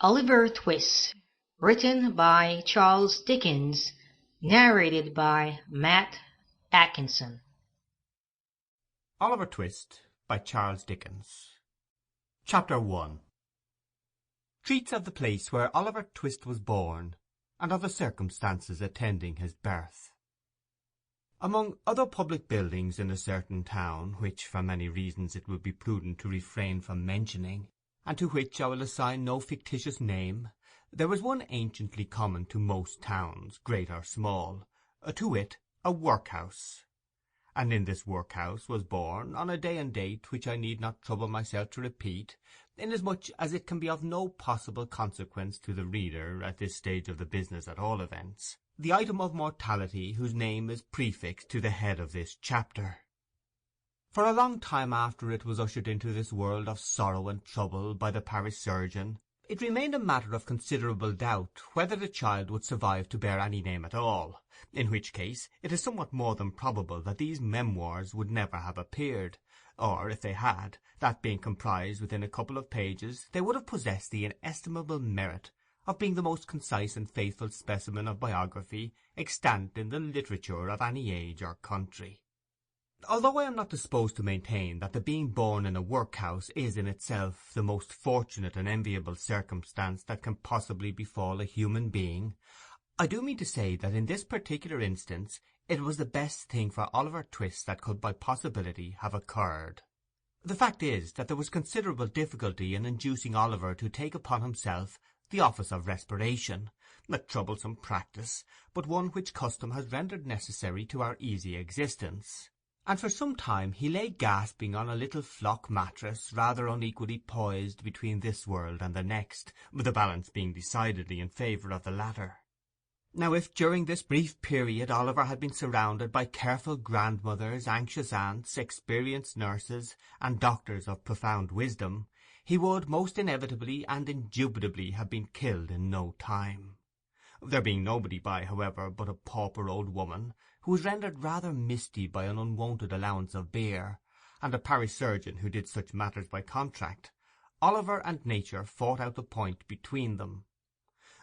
Oliver Twist, written by Charles Dickens, narrated by Matt Atkinson. Oliver Twist by Charles Dickens. Chapter 1 Treats of the place where Oliver Twist was born, and of the circumstances attending his birth. Among other public buildings in a certain town, which for many reasons it would be prudent to refrain from mentioning, and to which I will assign no fictitious name, there was one anciently common to most towns, great or small, to wit, a workhouse. And in this workhouse was born, on a day and date which I need not trouble myself to repeat, inasmuch as it can be of no possible consequence to the reader at this stage of the business at all events, the item of mortality whose name is prefixed to the head of this chapter. For a long time after it was ushered into this world of sorrow and trouble by the parish surgeon, it remained a matter of considerable doubt whether the child would survive to bear any name at all, in which case it is somewhat more than probable that these memoirs would never have appeared, or, if they had, that being comprised within a couple of pages, they would have possessed the inestimable merit of being the most concise and faithful specimen of biography extant in the literature of any age or country. Although I am not disposed to maintain that the being born in a workhouse is in itself the most fortunate and enviable circumstance that can possibly befall a human being, I do mean to say that in this particular instance it was the best thing for Oliver Twist that could by possibility have occurred. The fact is that there was considerable difficulty in inducing Oliver to take upon himself the office of respiration, a troublesome practice, but one which custom has rendered necessary to our easy existence. And for some time he lay gasping on a little flock mattress, rather unequally poised between this world and the next, the balance being decidedly in favour of the latter. Now if during this brief period Oliver had been surrounded by careful grandmothers, anxious aunts, experienced nurses, and doctors of profound wisdom, he would most inevitably and indubitably have been killed in no time. There being nobody by, however, but a pauper old woman, who was rendered rather misty by an unwonted allowance of beer, and a parish surgeon who did such matters by contract, Oliver and nature fought out the point between them.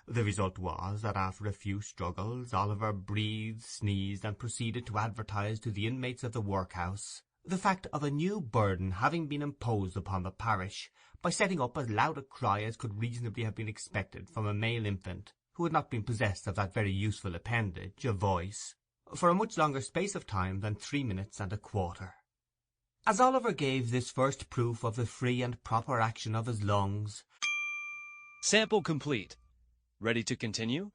The result was that after a few struggles Oliver breathed, sneezed, and proceeded to advertise to the inmates of the workhouse the fact of a new burden having been imposed upon the parish, by setting up as loud a cry as could reasonably have been expected from a male infant who had not been possessed of that very useful appendage, a voice, for a much longer space of time than 3 minutes and a quarter. As Oliver gave this first proof of the free and proper action of his lungs, Sample complete. Ready to continue?